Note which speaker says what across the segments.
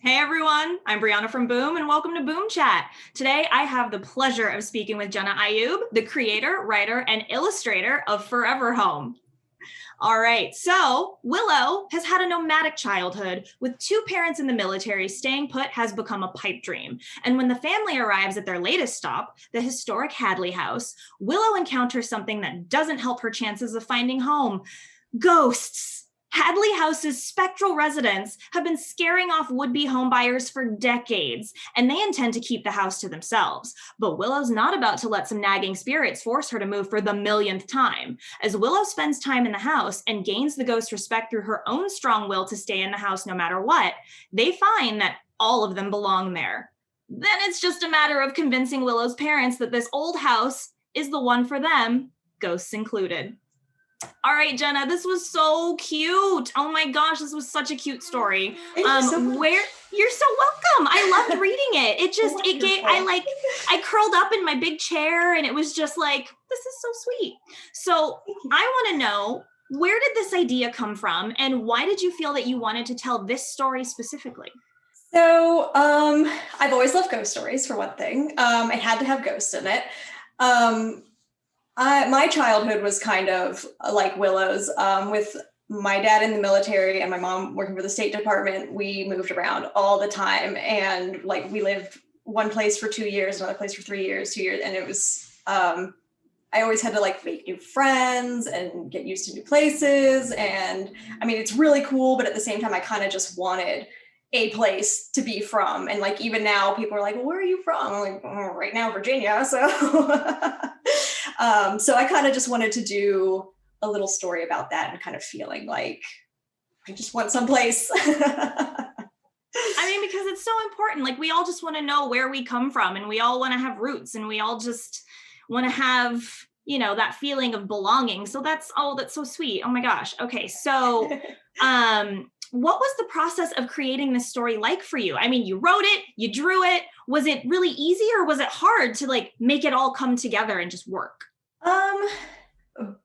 Speaker 1: Hey everyone, I'm Breanna from Boom and welcome to Boom Chat. Today I have the pleasure of speaking with Jenna Ayoub, the creator, writer, and illustrator of Forever Home. All right, so Willow has had a nomadic childhood with two parents in the military. Staying put has become a pipe dream. And when the family arrives at their latest stop, the historic Hadleigh House, Willow encounters something that doesn't help her chances of finding home: ghosts. Hadleigh House's spectral residents have been scaring off would-be homebuyers for decades, and they intend to keep the house to themselves. But Willow's not about to let some nagging spirits force her to move for the millionth time. As Willow spends time in the house and gains the ghost's respect through her own strong will to stay in the house no matter what, they find that all of them belong there. Then it's just a matter of convincing Willow's parents that this old house is the one for them, ghosts included. All right, Jenna, this was so cute. Oh my gosh, this was such a cute story.
Speaker 2: Thank you so much.
Speaker 1: You're so welcome. I loved reading it. I curled up in my big chair and it was just like, this is so sweet. So I want to know, where did this idea come from and why did you feel that you wanted to tell this story specifically?
Speaker 2: So I've always loved ghost stories, for one thing. It had to have ghosts in it. My childhood was kind of like Willow's. With my dad in the military and my mom working for the State Department, we moved around all the time. And like we lived one place for 2 years, another place for 3 years, 2 years. And it was, I always had to like make new friends and get used to new places. And I mean, it's really cool, but at the same time, I kind of just wanted a place to be from. And like, even now people are like, well, where are you from? I'm like, oh, right now, Virginia. So, so I kind of just wanted to do a little story about that and kind of feeling like I just want someplace.
Speaker 1: I mean, because it's so important. Like we all just want to know where we come from and we all want to have roots and we all just want to have, you know, that feeling of belonging. So that's so sweet. Oh my gosh. Okay. So, what was the process of creating this story like for you? I mean, you wrote it, you drew it. Was it really easy or was it hard to like make it all come together and just work?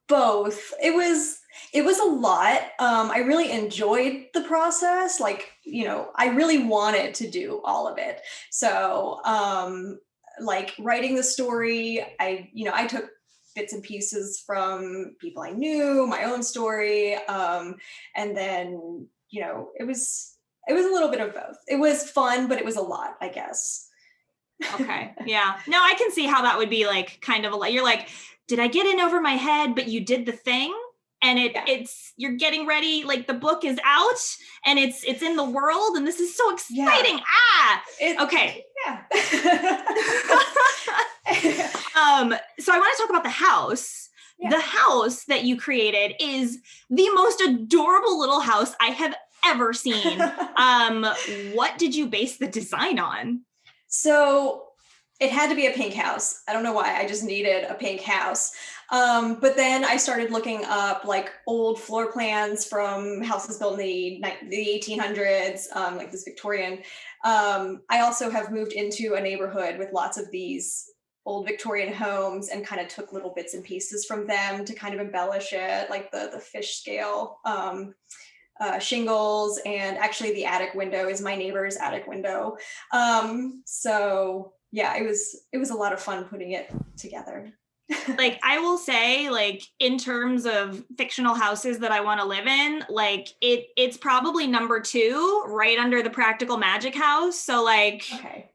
Speaker 2: Both. It was a lot. I really enjoyed the process. Like, you know, I really wanted to do all of it. So, like writing the story, I took bits and pieces from people I knew, my own story. And then, you know, it was a little bit of both. It was fun, but it was a lot, I guess.
Speaker 1: Okay. Yeah. No, I can see how that would be like kind of you're like, did I get in over my head? But you did the thing and you're getting ready. Like the book is out and it's in the world and this is so exciting. Yeah. Okay.
Speaker 2: Yeah.
Speaker 1: So I want to talk about the house. Yeah. The house that you created is the most adorable little house I have ever seen. What did you base the design on?
Speaker 2: So it had to be a pink house. I don't know why. I just needed a pink house. But then I started looking up like old floor plans from houses built in the 1800s, like this Victorian. I also have moved into a neighborhood with lots of these old Victorian homes and kind of took little bits and pieces from them to kind of embellish it, like the fish scale shingles, and actually the attic window is my neighbor's attic window. So yeah, it was a lot of fun putting it together.
Speaker 1: Like I will say, like in terms of fictional houses that I want to live in, like it's probably number 2, right under the Practical Magic house. So like,
Speaker 2: okay,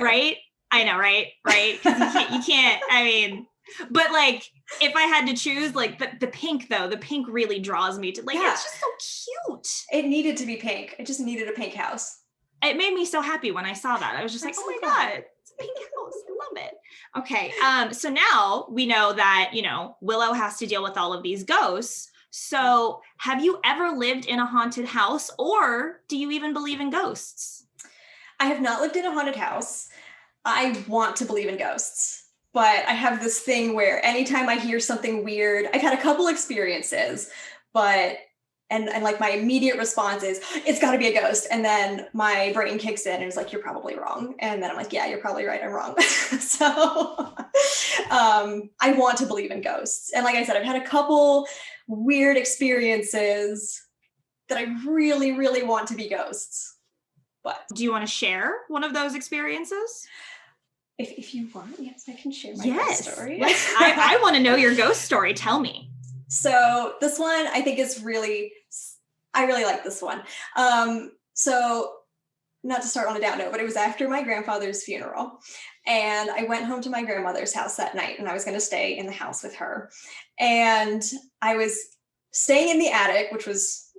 Speaker 1: right? I know, right? Right? Because you can't. I mean, but like, if I had to choose, like the pink though, the pink really draws me to like. Yeah. It's just so cute.
Speaker 2: It needed to be pink. It just needed a pink house.
Speaker 1: It made me so happy when I saw that. I was just like, oh my God, it's a pink house. I love it. Okay. So now we know that, you know, Willow has to deal with all of these ghosts. So have you ever lived in a haunted house or do you even believe in ghosts?
Speaker 2: I have not lived in a haunted house. I want to believe in ghosts, but I have this thing where anytime I hear something weird, I've had a couple experiences, but and like my immediate response is, it's got to be a ghost. And then my brain kicks in and is like, you're probably wrong. And then I'm like, yeah, you're probably right. I'm wrong. So I want to believe in ghosts. And like I said, I've had a couple weird experiences that I really, really want to be ghosts. But
Speaker 1: do you want to share one of those experiences?
Speaker 2: If you want, yes, I can share my
Speaker 1: yes.
Speaker 2: ghost story.
Speaker 1: I want to know your ghost story. Tell me.
Speaker 2: So this one I think is I really like this one. So not to start on a down note, but it was after my grandfather's funeral. And I went home to my grandmother's house that night, and I was going to stay in the house with her. And I was staying in the attic,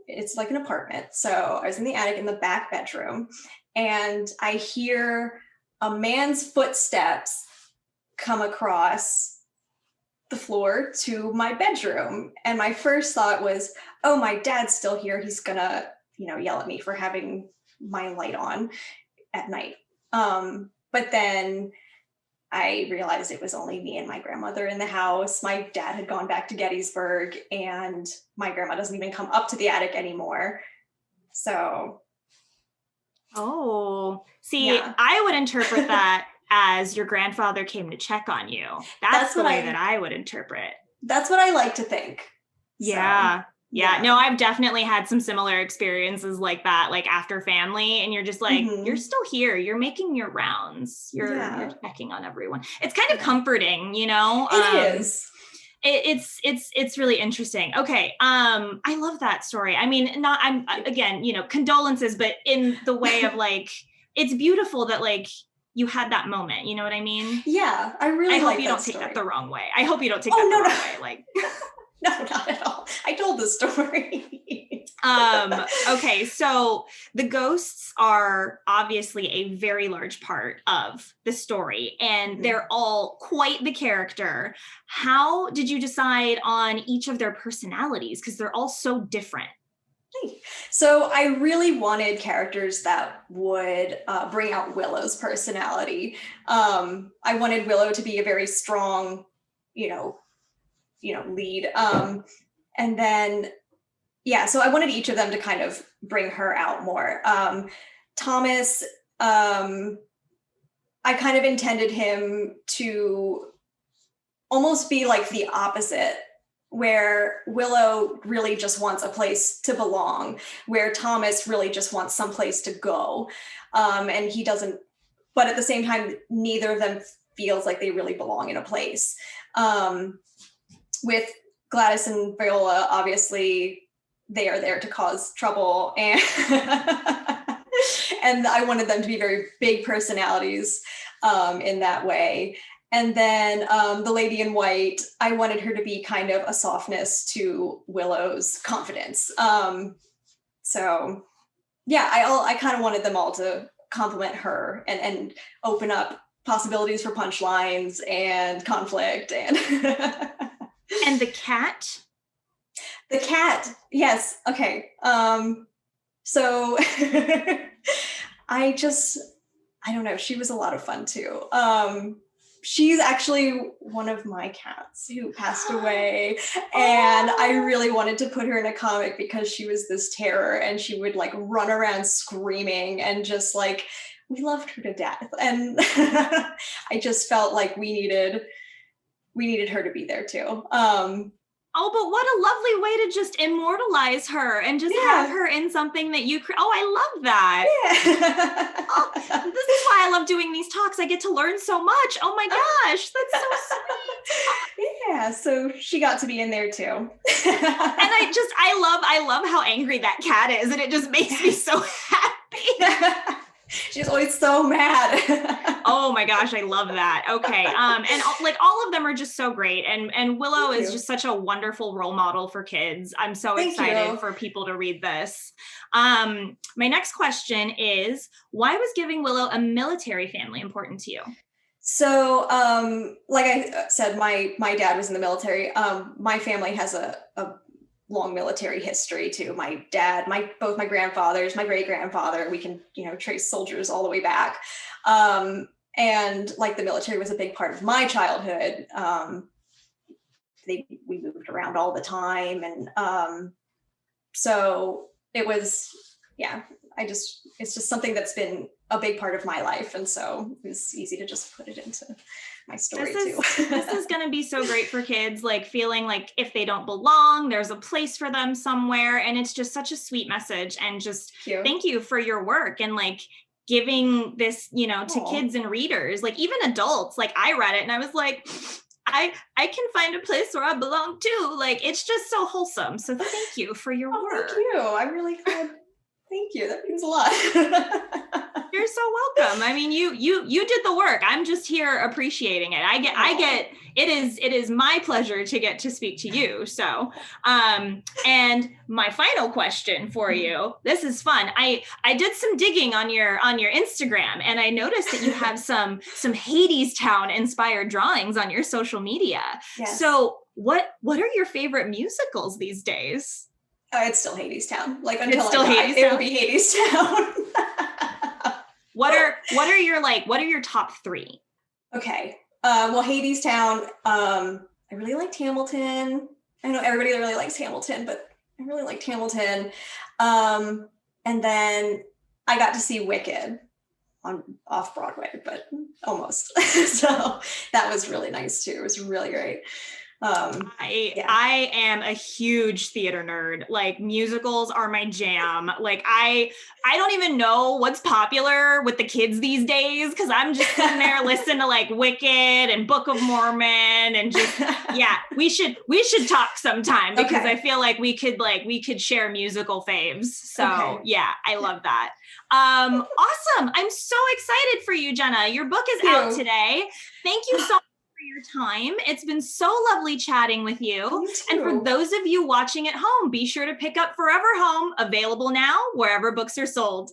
Speaker 2: it's like an apartment. So I was in the attic in the back bedroom, and I hear a man's footsteps come across the floor to my bedroom. And my first thought was, oh, my dad's still here. He's gonna, yell at me for having my light on at night. But then I realized it was only me and my grandmother in the house. My dad had gone back to Gettysburg, and my grandma doesn't even come up to the attic anymore. So.
Speaker 1: Oh, see, yeah. I would interpret that as your grandfather came to check on you. That's the way that I would interpret.
Speaker 2: That's what I like to think.
Speaker 1: Yeah. So, yeah. No, I've definitely had some similar experiences like that, like after family, and you're just like, you're still here. You're making your rounds. You're checking on everyone. It's kind of comforting,
Speaker 2: It is.
Speaker 1: It's really interesting. Okay. I love that story. I mean, again, condolences, but in the way of like, it's beautiful that like you had that moment. You know what I mean?
Speaker 2: Yeah. I hope
Speaker 1: you don't take that the wrong way. I hope you don't take that the wrong way. Like,
Speaker 2: no, not at all. I told the story.
Speaker 1: Okay. So the ghosts are obviously a very large part of the story, and they're all quite the character. How did you decide on each of their personalities? Because they're all so different.
Speaker 2: So I really wanted characters that would bring out Willow's personality. I wanted Willow to be a very strong, lead. And then, so I wanted each of them to kind of bring her out more. Thomas, I kind of intended him to almost be like the opposite, where Willow really just wants a place to belong, where Thomas really just wants someplace to go. And he doesn't, but at the same time, neither of them feels like they really belong in a place. With Gladys and Viola, obviously, they are there to cause trouble, and and I wanted them to be very big personalities in that way. And then the lady in white, I wanted her to be kind of a softness to Willow's confidence. So yeah, I kind of wanted them all to complement her and open up possibilities for punchlines and conflict and.
Speaker 1: And the cat?
Speaker 2: The cat, yes. Okay. So I don't know. She was a lot of fun too. She's actually one of my cats who passed away, and I really wanted to put her in a comic because she was this terror, and she would like run around screaming, and just like, we loved her to death. And I just felt like we needed her to be there too.
Speaker 1: Oh, but what a lovely way to just immortalize her and just have her in something that you I love that. Yeah. Oh, this is why I love doing these talks. I get to learn so much. Oh my gosh, that's so sweet.
Speaker 2: Yeah, so she got to be in there too.
Speaker 1: And I love how angry that cat is, and it just makes me so happy.
Speaker 2: She's always so mad.
Speaker 1: Oh my gosh, I love that. Okay. And like all of them are just so great. And Willow is just such a wonderful role model for kids. I'm so excited for people to read this. My next question is, why was giving Willow a military family important to you?
Speaker 2: So, like I said, my dad was in the military. My family has a long military history too. My dad, both my grandfathers, my great grandfather, we can, trace soldiers all the way back. And like the military was a big part of my childhood. We moved around all the time. And so it was, it's just something that's been a big part of my life. And so it was easy to just put it into my story
Speaker 1: too.
Speaker 2: This
Speaker 1: is going to be so great for kids, like feeling like if they don't belong, there's a place for them somewhere. And it's just such a sweet message. And just thank you for your work and like giving this, you know, to kids and readers, like even adults. Like I read it and I was like, I can find a place where I belong too. Like it's just so wholesome. So thank you for your work.
Speaker 2: Thank you. I'm really glad. Thank you. That means a lot.
Speaker 1: You're so welcome. I mean, you did the work. I'm just here appreciating it. It is my pleasure to get to speak to you. So, and my final question for you, this is fun. I did some digging on your Instagram and I noticed that you have some Hadestown inspired drawings on your social media. Yes. So what are your favorite musicals these days?
Speaker 2: It's still Hadestown. Like until I die, it will be Hadestown.
Speaker 1: What are your top three?
Speaker 2: Okay. Well, Hadestown. I really liked Hamilton. I know everybody really likes Hamilton, but I really liked Hamilton. And then I got to see Wicked off Broadway, but almost. So that was really nice too. It was really great.
Speaker 1: I am a huge theater nerd. Like musicals are my jam. Like I don't even know what's popular with the kids these days because I'm just sitting there listening to like Wicked and Book of Mormon and just we should talk sometime because I feel like we could share musical faves. So I love that. Awesome. I'm so excited for you, Jenna. Your book is out today. Thank you so much your time. It's been so lovely chatting with you. And for those of you watching at home, be sure to pick up Forever Home, available now wherever books are sold.